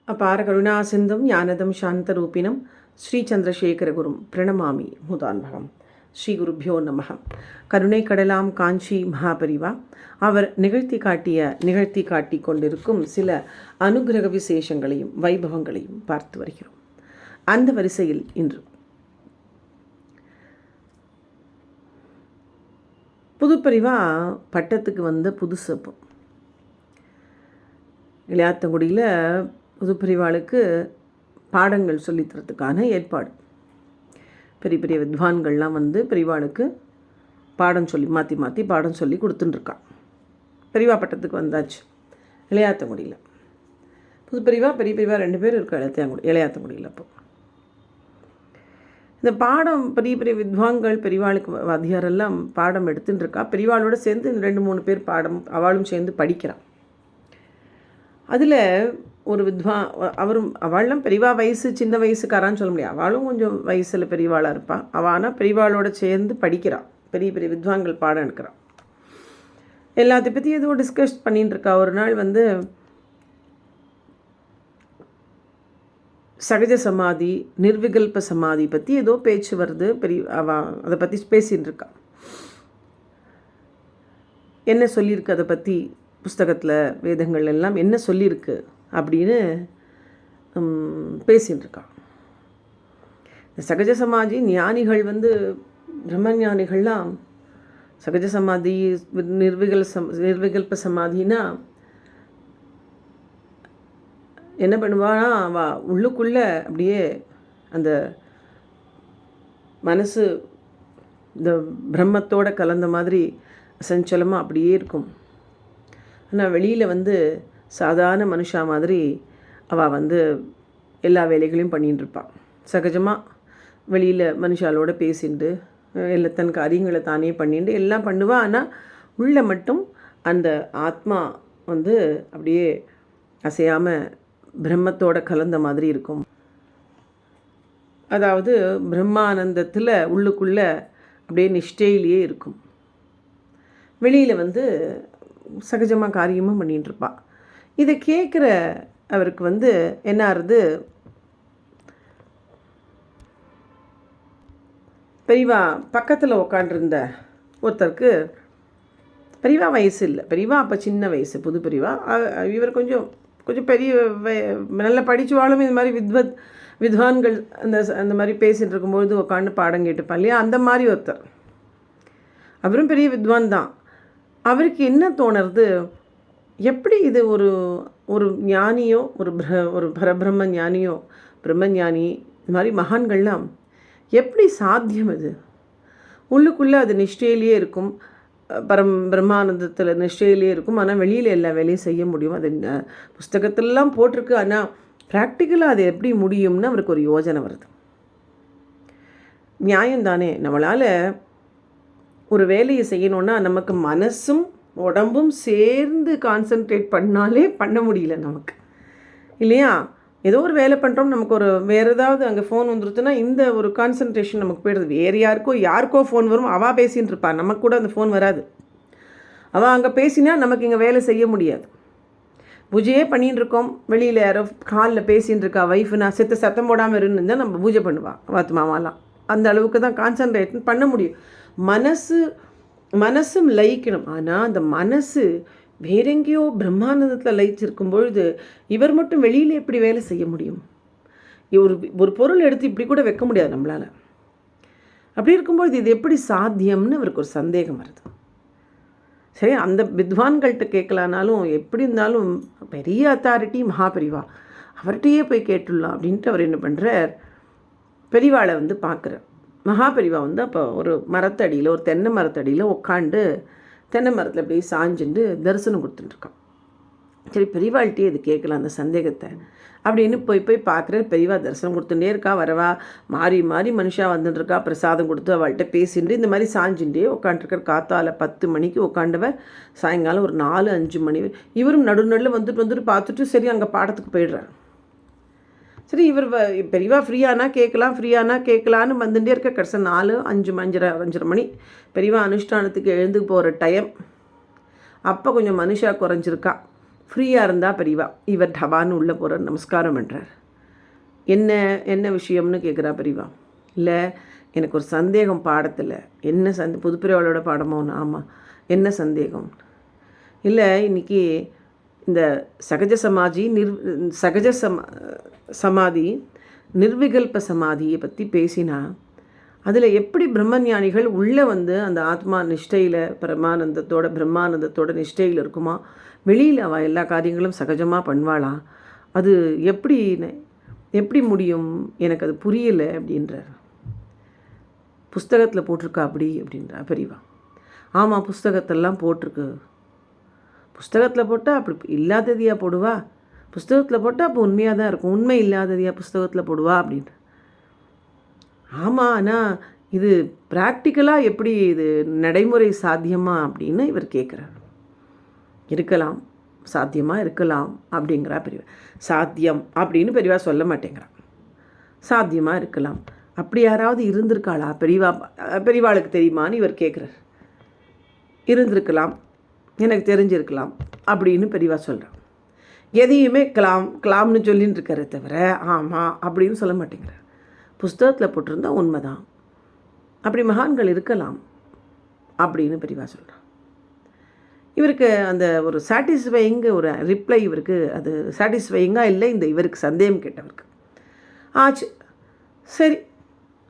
அபார கருணாசிந்தும் ஞானதம் சாந்தரூபிணம் ஸ்ரீ சந்திரசேகரகுரும் பிரணமாமி முதான்பகம். ஸ்ரீ குருப்பியோ நமக. கருணை கடலாம் காஞ்சி மகாபரிவா அவர் நிகழ்த்தி காட்டி கொண்டிருக்கும் சில அனுகிரக விசேஷங்களையும் வைபவங்களையும் பார்த்து வருகிறோம். அந்த வரிசையில் இன்று புதுப்பரிவா பட்டத்துக்கு வந்த புதுசு. அப்போ இளையாத்தங்குடியில் புதுப்பரிவாளுக்கு பாடங்கள் சொல்லித்தரத்துக்கான ஏற்பாடு. பெரிய பெரிய வித்வான்கள்லாம் வந்து பெரியவாளுக்கு பாடம் சொல்லி மாற்றி பாடம் சொல்லி கொடுத்துட்டுருக்கான். பெரியவா பட்டத்துக்கு வந்தாச்சு இளையாத்தங்குடியில். புதுப்பரிவா பெரிய பெரியவா 2 பேர் இருக்கா இளையாத்தங்குடியில். அப்போ இந்த பாடம் பெரிய பெரிய வித்வான்கள் பெரியவாளுக்கு வாத்தியாரெல்லாம் பாடம் எடுத்துட்டுருக்கா. பெரியவாளோட சேர்ந்து 2-3 பேர் பாடம் அவளும் சேர்ந்து படிக்கிறான். அதில் ஒரு அவளும் பெரியவா வயசு சின்ன வயசுக்காரான்னு சொல்ல முடியாது. அவளும் கொஞ்சம் வயசில் பெரியவாளாக இருப்பாள். ஆனால் பெரியவாளோட சேர்ந்து படிக்கிறாள். பெரிய பெரிய வித்வான்கள் பாடம் எடுக்கிறாள். எல்லாத்தை பற்றி ஏதோ டிஸ்கஸ் பண்ணிகிட்டு இருக்கா. ஒரு நாள் வந்து சகஜ சமாதி நிர்விகல்ப சமாதி பற்றி ஏதோ பேச்சு வருது. அதை பற்றி பேசின்னு இருக்கா. என்ன சொல்லியிருக்கு அதை பற்றி புஸ்தகத்தில் வேதங்கள் எல்லாம் என்ன சொல்லியிருக்கு அப்படின்னு பேசின்னு இருக்கான். இந்த சகஜ சமாதி ஞானிகள் வந்து பிரம்மஞானிகள்லாம் சகஜ சமாதி நிர்விகல்ப சமாதினா என்ன பண்ணுவானா, உள்ளுக்குள்ளே அப்படியே அந்த மனசு இந்த பிரம்மத்தோடு கலந்த மாதிரி சஞ்சலமாக அப்படியே இருக்கும். ஆனால் வெளியில் வந்து சாதாரண மனுஷா மாதிரி அவள் வந்து எல்லா வேலைகளையும் பண்ணிகிட்டு இருப்பாள். சகஜமாக வெளியில் மனுஷாலோடு பேசிட்டு எல்லா தன் காரியங்களை தானே பண்ணிட்டு எல்லாம் பண்ணுவாள். ஆனால் உள்ளே மட்டும் அந்த ஆத்மா வந்து அப்படியே அசையாமல் பிரம்மத்தோட கலந்த மாதிரி இருக்கும். அதாவது பிரம்மானந்தத்தில் உள்ளுக்குள்ளே அப்படியே நிஷ்டையிலேயே இருக்கும். வெளியில் வந்து சகஜமாக காரியமும் பண்ணிகிட்டு இருப்பாள். இதை கேட்குற அவருக்கு வந்து என்ன ஆறுது, பெரியவா பக்கத்தில் உக்காண்டிருந்த ஒருத்தருக்கு பெரியவா வயசு இல்லை. பெரியவா அப்போ சின்ன வயசு. புது பெரியவா. இவர் கொஞ்சம் பெரிய நல்லா படிச்சுவாலும் இது மாதிரி வித்வான்கள் அந்த மாதிரி பேசிகிட்டு இருக்கும்பொழுது உட்காந்து பாடம் கேட்டுப்பான் இல்லையா, அந்த மாதிரி ஒருத்தர். அவரும் பெரிய வித்வான் தான். அவருக்கு என்ன தோணுறது, எப்படி இது ஒரு ஞானியோ ஒரு பரபிரம்ம ஞானியோ பிரம்மஞானி இது மாதிரி மகான்கள்லாம் எப்படி சாத்தியம்? அது உள்ளுக்குள்ளே அது நிஷ்டையிலேயே இருக்கும். பிரம்மானந்தத்தில் நிஷ்டையிலே இருக்கும். ஆனால் வெளியில் எல்லா வேலையும் செய்ய முடியும். அது புஸ்தகத்திலலாம் போட்டிருக்கு. ஆனால் ப்ராக்டிக்கலாக அது எப்படி முடியும்னு அவருக்கு ஒரு யோசனை வருது. நியாயம்தானே, நம்மளால் ஒரு வேலையை செய்யணுன்னா நமக்கு மனசும் உடம்பும் சேர்ந்து கான்சன்ட்ரேட் பண்ணாலே பண்ண முடியல நமக்கு இல்லையா. ஏதோ ஒரு வேலை பண்ணுறோம், நமக்கு வேறு ஏதாவது அங்கே ஃபோன் வந்துருச்சுன்னா இந்த ஒரு கான்சன்ட்ரேஷன் நமக்கு போயிடுது. வேறு யாருக்கோ ஃபோன் வரும், அவள் பேசின்னு இருப்பாள், நமக்கு கூட அந்த ஃபோன் வராது. அவள் அங்கே பேசினா நமக்கு இங்கே வேலை செய்ய முடியாது. பூஜையே பண்ணின்னு இருக்கோம், வெளியில் யாரோ காலில் பேசின்னு இருக்கா வைஃப்னா சத்தம் போடாமல் இருந்தால் நம்ம பூஜை பண்ணுவாள் வாத்து மாமாலாம். அந்த அளவுக்கு தான் கான்சன்ட்ரேட் பண்ண முடியும். மனசும் லயிக்கணும். ஆனால் அந்த மனசு வேறெங்கேயோ பிரம்மானந்தத்தில் லயிச்சிருக்கும் பொழுது இவர் மட்டும் வெளியில் எப்படி வேலை செய்ய முடியும்? ஒரு பொருள் எடுத்து இப்படி கூட வைக்க முடியாது நம்மளால். அப்படி இருக்கும்பொழுது இது எப்படி சாத்தியம்னு அவருக்கு ஒரு சந்தேகம் வருது. சரி, அந்த வித்வான்கள்கிட்ட கேட்கலானாலும் எப்படி இருந்தாலும் பெரிய அத்தாரிட்டி மகாபெரிவா, அவர்கிட்டையே போய் கேட்டுடலாம் அப்படின்ட்டு அவர் என்ன பண்ணுறார், பெரியவாளை வந்து பார்க்குறார். மகாபெரிவா வந்து அப்போ ஒரு மரத்தடியில் ஒரு தென்னை மரத்தடியில் உட்காண்டு தென்னை மரத்தில் அப்படியே சாஞ்சுட்டு தரிசனம் கொடுத்துட்டுருக்கான். சரி, பெரியவாள்கிட்டே இது கேட்கலாம் அந்த சந்தேகத்தை அப்படின்னு போய் பார்க்குற. பெரியவா தரிசனம் கொடுத்துட்டே இருக்கா. வரவா மாறி மனுஷா வந்துட்டுருக்கா. பிரசாதம் கொடுத்து அவள்கிட்ட பேசிட்டு இந்த மாதிரி சாஞ்சுட்டே உட்காந்துருக்கார். காத்தால் 10 மணிக்கு உட்காண்டவர் சாயங்காலம் ஒரு 4-5 மணி இவரும் நடுநடுவில் வந்துட்டு பார்த்துட்டு சரி அங்கே பாடத்துக்கு போயிடுறார். சரி, இவர் பெரியவா ஃப்ரீயானா கேட்கலான்னு வந்துட்டே இருக்க. கடைசி 4-5 மணி பெரியவா அனுஷ்டானத்துக்கு எழுந்து போகிற டைம். அப்போ கொஞ்சம் மனுஷா குறைஞ்சிருக்கா. ஃப்ரீயாக இருந்தால் பெரியவா. இவர் டபான்னு உள்ளே போகிறார், நமஸ்காரம் பண்ணுறார். என்ன என்ன விஷயம்னு கேட்குறா பெரியவா. இல்லை, எனக்கு ஒரு சந்தேகம் பாடத்தில். என்ன புதுப்பிரிவாளோட பாடமோன்னு. ஆமாம், என்ன சந்தேகம்? இல்லை, இன்றைக்கி இந்த சகஜ சமாதி நிர்விகல்ப சமாதியை பற்றி பேசினா, அதில் எப்படி பிரம்மஞானிகள் உள்ளே வந்து அந்த ஆத்மா நிஷ்டையில் பிரம்மானந்தத்தோட நிஷ்டையில் இருக்குமா, வெளியில் அவள் எல்லா காரியங்களும் சகஜமாக பண்ணுவாளாம். அது எப்படி முடியும்? எனக்கு அது புரியலை அப்படின்றார். புஸ்தகத்தில் போட்டிருக்கா அப்படின்றா பெரியவா. ஆமாம், புஸ்தகத்தெல்லாம் போட்டிருக்கு. புஸ்தகத்தில் போட்டால் அப்படி இல்லாததையாக போடுவா? புஸ்தகத்தில் போட்டால் அப்போ உண்மையாக தான் இருக்கும். உண்மை இல்லாததையாக புஸ்தகத்தில் போடுவா அப்படின்ற. ஆமாம், ஆனால் இது ப்ராக்டிக்கலாக எப்படி இது நடைமுறை சாத்தியமா அப்படின்னு இவர் கேட்குறார். இருக்கலாம், சாத்தியமாக இருக்கலாம் அப்படிங்கிறா பெரியவா. சாத்தியம் அப்படின்னு பெரியவா சொல்ல மாட்டேங்கிறான். சாத்தியமாக இருக்கலாம். அப்படி யாராவது இருந்திருக்காளா பெரியவாளுக்கு தெரியுமான்னு இவர் கேட்குறார். இருந்திருக்கலாம், எனக்கு தெரிஞ்சிருக்கலாம் அப்படின்னு பெரியவா சொல்கிறான். எதையுமே கிளாம்னு சொல்லின்னு இருக்காரே தவிர ஆமாம் அப்படின்னு சொல்ல மாட்டேங்கிறார். புஸ்தகத்தில் போட்டிருந்தா உண்மைதான், அப்படி மகான்கள் இருக்கலாம் அப்படின்னு பெரியவா சொல்கிறான். இவருக்கு அந்த ஒரு சாட்டிஸ்ஃபையிங்க ஒரு ரிப்ளை இவருக்கு அது சாட்டிஸ்ஃபையிங்காக இல்லை. இவருக்கு சந்தேகம் கேட்டவருக்கு ஆச்சு. சரி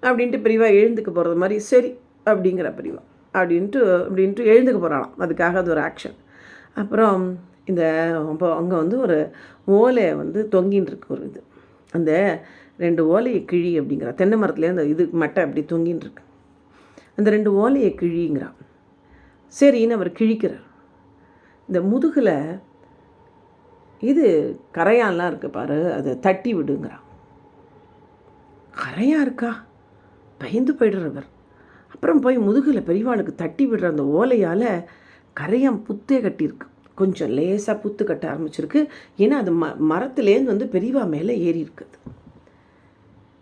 அப்படின்ட்டு பெரியவா எழுந்துக்க போகிறது மாதிரி சரி அப்படிங்கிற பெரியவா அப்படின்ட்டு எழுந்துக்க போகிறாளாம். அதுக்காக அது ஒரு ஆக்ஷன். அப்புறம் இப்போ அங்கே வந்து ஒரு ஓலை வந்து தொங்கின்னு இருக்கு. ஒரு இது அந்த 2 ஓலையை கிழி அப்படிங்கிறா. தென்னை மரத்துலேயே அந்த இது மட்டை அப்படி தொங்கின்னு இருக்கு. அந்த 2 ஓலையை கிழிங்கிறான். சரின்னு அவர் கிழிக்கிறார். இந்த முதுகில் இது கரையான்லாம் இருக்குது பாரு, அதை தட்டி விடுங்கிறான். கரையான் இருக்கா? பயந்து போய்டுறவர். அப்புறம் போய் முதுகில் பெரியவாளுக்கு தட்டி விடுற அந்த ஓலையால் கரையான் புத்தே கட்டியிருக்கு. கொஞ்சம் லேசாக புத்து கட்ட ஆரம்பிச்சிருக்கு. ஏன்னா அது மரத்துலேருந்து வந்து பெரியவா மேலே ஏறி இருக்குது.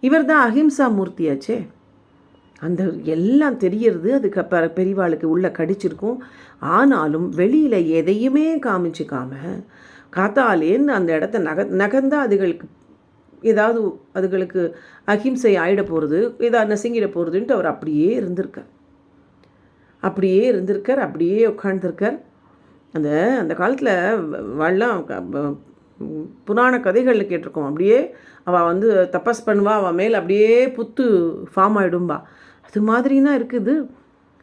இவர் தான் அஹிம்சா மூர்த்தியாச்சே. அந்த எல்லாம் தெரியறது அதுக்கு பெரியவாளுக்கு உள்ளே கடிச்சிருக்கும். ஆனாலும் வெளியில் எதையுமே காமிச்சிக்காம காத்தாலேன்னு அந்த இடத்த நகர்ந்தால் அதுகளுக்கு அஹிம்சை ஆகிட போகிறது, ஏதாவது நசுங்கிட போகிறதுன்ட்டு அவர் அப்படியே இருந்திருக்கார். அப்படியே உட்காந்துருக்கார். அந்த காலத்தில் வாழலாம் புராண கதைகளில் கேட்டிருக்கோம். அப்படியே அவள் வந்து தபஸ் பண்ணுவா, அவள் மேலே அப்படியே புத்து ஃபார்ம் ஆகிடும்பா. அது மாதிரினா இருக்குது.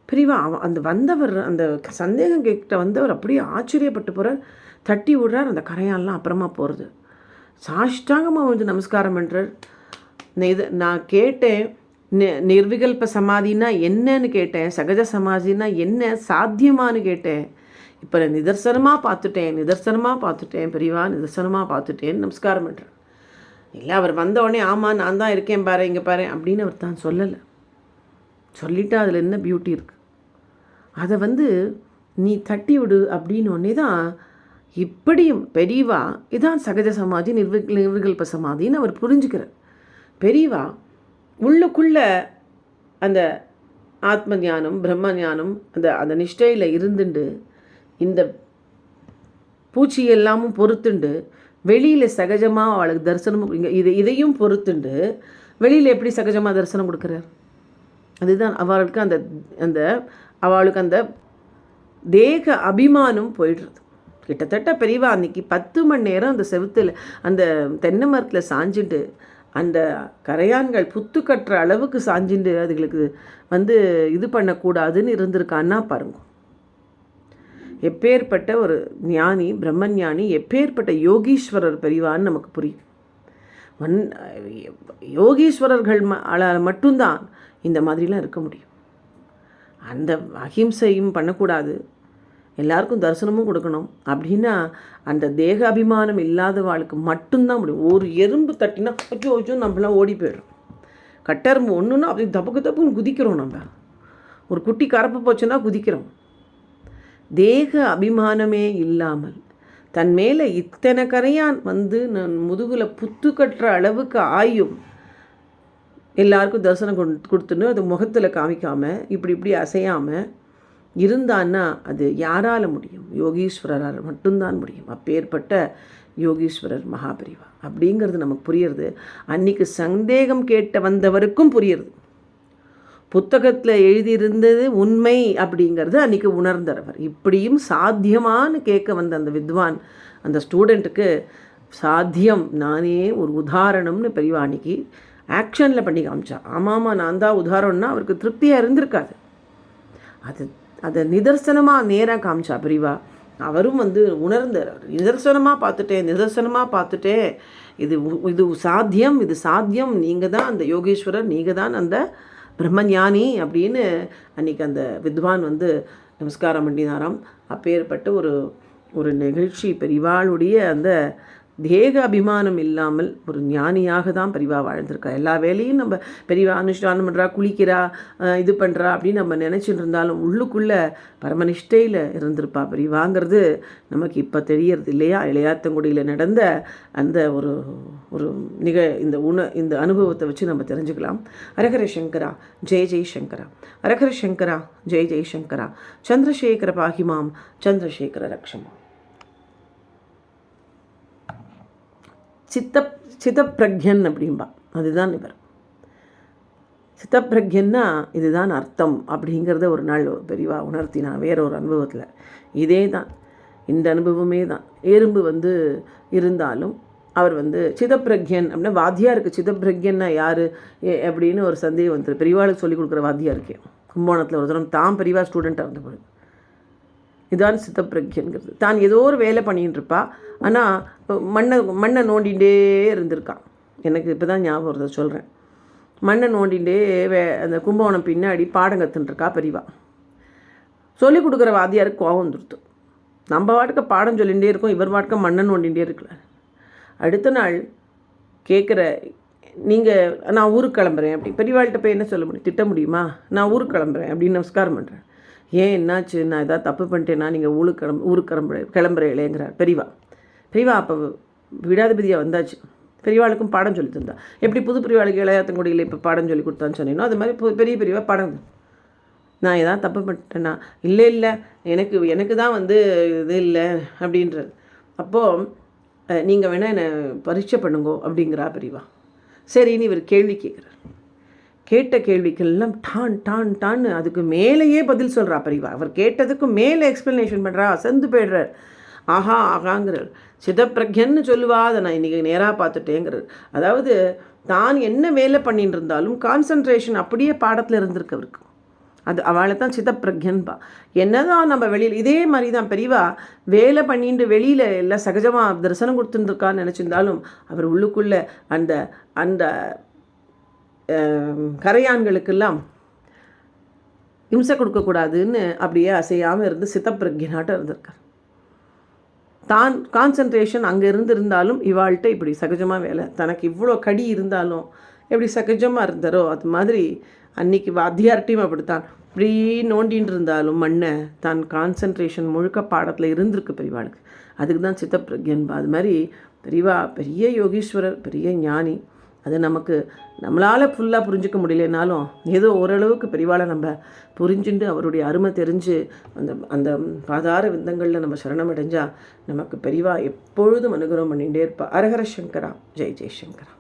பெரியவா அந்த சந்தேகம் கேட்ட வந்தவர் அப்படியே ஆச்சரியப்பட்டு போகிறார். தட்டி விடுறார். அந்த கரையான்லாம் அப்புறமா போகிறது. சாஷ்டாங்கமாக வந்து நமஸ்காரம் பண்ணுறார். நான் கேட்டேன், நிர்விகல்ப சமாதினா என்னன்னு கேட்டேன், சகஜ சமாதினா என்ன, சாத்தியமானு கேட்டேன். இப்போ நான் நிதர்சனமாக பார்த்துட்டேன் பெரியவா, நிதர்சனமாக பார்த்துட்டேன்னு நமஸ்காரம் பண்ணுறேன். இல்லை, அவர் வந்தோடனே ஆமாம் நான் தான் இருக்கேன் பாரு, இங்கே பாரு அப்படின்னு அவர் தான் சொல்லலை. சொல்லிவிட்டு அதில் என்ன பியூட்டி இருக்குது, அதை வந்து நீ தட்டி விடு அப்படின்னு ஒன்றே தான். இப்படியும் பெரியவா இதான் சகஜ சமாதி நிர்விகல்ப சமாதின்னு அவர் புரிஞ்சுக்கிறார். பெரியவா உள்ளுக்குள்ளே அந்த ஆத்ம ஞானம் பிரம்ம ஞானம் அந்த நிஷ்டையில் இருந்துண்டு இந்த பூச்சி எல்லாமும் பொறுத்துண்டு வெளியில் சகஜமாக அவளுக்கு தரிசனமும் இதையும் பொறுத்துண்டு வெளியில் எப்படி சகஜமாக தரிசனம் கொடுக்குறார். அதுதான் அவளுக்கு அவளுக்கு அந்த தேக அபிமானம் போயிடுறது. கிட்டத்தட்ட பெரியவா அன்றைக்கி 10 மணி நேரம் அந்த செவுத்தில் அந்த தென்னை மரத்தில் சாஞ்சிட்டு அந்த கரையான்கள் புத்து கட்டுற அளவுக்கு சாஞ்சிட்டு அதுகளுக்கு வந்து இது பண்ணக்கூடாதுன்னு இருந்திருக்கான்னா பாருங்க. எப்பேற்பட்ட ஒரு ஞானி, பிரம்மஞானி, எப்பேற்பட்ட யோகீஸ்வரர் பெரியவான்னு நமக்கு புரியும். யோகீஸ்வரர்கள் மட்டும்தான் இந்த மாதிரிலாம் இருக்க முடியும். அந்த அஹிம்சையும் பண்ணக்கூடாது, எல்லாருக்கும் தரிசனமும் கொடுக்கணும் அப்படின்னா அந்த தேக அபிமானம் இல்லாதவாளுக்கு மட்டும்தான் முடியும். ஒரு எறும்பு தட்டினா அச்சோ நம்மளாம் ஓடி போயிடும். கட்டெரும்பு ஒன்றுன்னா அப்படி தப்புன்னு குதிக்கிறோம். நம்ம ஒரு குட்டி கரப்பு போச்சுன்னா குதிக்கிறோம். தேக அபிமானமே இல்லாமல் தன் மேலே இத்தனை கரையான் வந்து நான் முதுகில் புத்து கட்டுற அளவுக்கு ஆயும் எல்லாருக்கும் தரிசனம் கொடுத்துன்னு அது முகத்தில் காமிக்காமல் இப்படி அசையாமல் இருந்தான்னா அது யாரால் முடியும்? யோகீஸ்வரரால் மட்டும்தான் முடியும். அப்பேற்பட்ட யோகீஸ்வரர் மகாபெரிவா அப்படிங்கிறது நமக்கு புரியுறது. அன்னைக்கு சந்தேகம் கேட்ட வந்தவருக்கும் புரியுறது. புத்தகத்தில் எழுதியிருந்தது உண்மை அப்படிங்கிறது அன்றைக்கி உணர்ந்தவர். இப்படியும் சாத்தியமானு கேட்க வந்த அந்த வித்வான் அந்த ஸ்டூடெண்ட்டுக்கு சாத்தியம், நானே ஒரு உதாரணம்னு பெரியவா அன்றைக்கி ஆக்ஷனில் பண்ணி காமிச்சா. ஆமாம், நான் தான் உதாரணம்னா அவருக்கு திருப்தியாக இருந்திருக்காது. அதை நிதர்சனமாக நேராக காமிச்சா பெரியவா. அவரும் உணர்ந்தார். நிதர்சனமாக பார்த்துட்டேன், இது சாத்தியம், இது சாத்தியம், நீங்கள் தான் அந்த யோகேஸ்வரர், நீங்கள் தான் அந்த பிரம்மஞானி அப்படின்னு அன்றைக்கி அந்த வித்வான் நமஸ்காரம் பண்ணினாராம். அப்பேற்பட்ட ஒரு நிகழ்ச்சி பெரிவாளுடைய அந்த தேக அபிமானம் இல்லாமல் ஒரு ஞானியாக தான் பெரிவா வாழ்ந்திருக்கா. எல்லா வேலையும் நம்ம பெரிவா அனுஷ்டானம் பண்ணுறா, குளிக்கிறா, இது பண்ணுறா அப்படின்னு நம்ம நினச்சிட்டு இருந்தாலும் உள்ளுக்குள்ளே பரமனிஷ்டையில் இருந்திருப்பா பெரிவாங்கிறது நமக்கு இப்போ தெரியறது இல்லையா? இளையாத்தங்குடியில் நடந்த அந்த ஒரு இந்த அனுபவத்தை வச்சு நம்ம தெரிஞ்சுக்கலாம். ஹரஹர சங்கரா ஜெய ஜெய்சங்கரா, ஹரஹர சங்கரா ஜெய ஜெய்சங்கரா, சந்திரசேகர பாகிமாம் சந்திரசேகர ரக்ஷமா. சித்தப்பிரக்யன் அப்படின்பா, அதுதான் இவர். சித்தப்பிரக்யன்னா இதுதான் அர்த்தம் அப்படிங்கிறத ஒரு நாள் பெரியவா உணர்த்தினா வேற ஒரு அனுபவத்தில். இதே தான், இந்த அனுபவமே தான். எறும்பு இருந்தாலும் அவர் சிதப்பிரக்யன் அப்படின்னா வாத்தியாருக்கு சிதப்பிரக்யன்னா யார் அப்படின்னு ஒரு சந்தேகம் பெரியவாளுக்கு சொல்லிக் கொடுக்குற வாத்தியாருக்கு கும்போணத்தில் ஒரு தரம் தான் பெரியவா ஸ்டூடெண்ட்டாக இருந்தபோது இதான் சித்தப்பிரக்யன்கிறது. தான் ஏதோ ஒரு வேலை பண்ணிகிட்டு இருப்பா, ஆனால் மண்ணை நோண்டிகிட்டே இருந்திருக்கான். எனக்கு இப்போ தான் ஞாபகம் வருது சொல்கிறேன். மண்ணை நோண்டிகிட்டே அந்த கும்பகோணம் பின்னாடி பாடம் கற்றுன்ட்ருக்கா பெரியவா. சொல்லிக் கொடுக்குற வாத்தியாருக்கு கோபம் வந்துடுத்து. நம்ம வாட்டுக்கு பாடம் சொல்லிகிட்டே இருக்கோம், இவர் வாட்டுக்க மண்ணை நோண்டிகிட்டே இருக்கல. அடுத்த நாள் கேட்குற, நீங்கள் நான் ஊருக்கு கிளம்புறேன் அப்படி. பெரியவாள்கிட்ட போய் என்ன சொல்ல முடியும்? திட்ட முடியுமா? நான் ஊருக்கு கிளம்புறேன் அப்படின்னு நமஸ்காரம் பண்ணுறேன். ஏன் என்னாச்சு? நான் எதாவது தப்பு பண்ணிட்டேன்னா நீங்கள் ஊருக்கு கிளம்புறேங்கிறார் பெரியவா. அப்போ விடாதிபதியாக வந்தாச்சு. பெரியவாளுக்கும் பாடம் சொல்லி தந்தா. எப்படி புது பெரியவாளுக்கு இளையாத்தங்குடியில் இப்போ பாடம் சொல்லி கொடுத்தான்னு சொன்னீங்கன்னா அது மாதிரி பெரியவா பாடம். நான் எதாவது தப்பு பண்ணிட்டேன்னா இல்லை எனக்கு தான் இது இல்லை அப்படின்றது. அப்போது நீங்கள் வேணால் என்னை பரீட்சை பண்ணுங்கோ அப்படிங்கிறா பெரியவா. சரின்னு இவர் கேள்வி கேட்குறார். கேட்ட கேள்விக்கெல்லாம் டான்னு அதுக்கு மேலேயே பதில் சொல்கிறா பெரியவா. அவர் கேட்டதுக்கு மேலே எக்ஸ்ப்ளனேஷன் பண்ணுறா, அசந்து போய்டுறார். ஆகாங்கிறார். சிதப்பிரக்யன்னு சொல்லுவா, அதை நான் இன்றைக்கி நேராக பார்த்துட்டேங்கிறார். அதாவது தான் என்ன வேலை பண்ணிட்டு இருந்தாலும் கான்சன்ட்ரேஷன் அப்படியே பாடத்தில் இருந்திருக்கு அவருக்கு. அது அவளை தான் சிதப்பிரக்யன்பா. என்னதான் நம்ம வெளியில் இதே மாதிரி தான் பெரியவா வேலை பண்ணிட்டு வெளியில் எல்லாம் சகஜமாக தரிசனம் கொடுத்துருக்கான்னு நினச்சிருந்தாலும் அவர் உள்ளுக்குள்ளே அந்த அந்த கரையான்களுக்கெல்லாம் இம்சை கொடுக்கக்கூடாதுன்னு அப்படியே அசையாமல் இருந்து சித்தப்பிரக்யனாட்டம் இருந்திருக்கார். தான் கான்சன்ட்ரேஷன் அங்கே இருந்தாலும் இவாள்கிட்ட இப்படி சகஜமாக வேலை, தனக்கு இவ்வளோ கடி இருந்தாலும் எப்படி சகஜமாக இருந்தாரோ அது மாதிரி அன்றைக்கி வாத்தியார்ட்டையும் அப்படித்தான். இப்படி நோண்டின்னு இருந்தாலும் மண்ணை தான் கான்சன்ட்ரேஷன் முழுக்க பாடத்தில் இருந்திருக்கு பெரியவாளுக்கு. அதுக்கு தான் சித்தப்பிரக்யன்பா. அது மாதிரி பெரியவா பெரிய யோகீஸ்வரர், பெரிய ஞானி. அது நம்மளால் ஃபுல்லாக புரிஞ்சிக்க முடியலனாலும் ஏதோ ஓரளவுக்கு பெரியவாளை நம்ம புரிஞ்சுட்டு அவருடைய அருமை தெரிஞ்சு அந்த பாதார விந்தங்களில் நம்ம சரணம் அடைஞ்சால் நமக்கு பெரியவா எப்பொழுதும் அனுகிரகம் பண்ணிகிட்டே இருப்பா. ஹரஹர சங்கரா ஜெய் ஜெய்சங்கரா.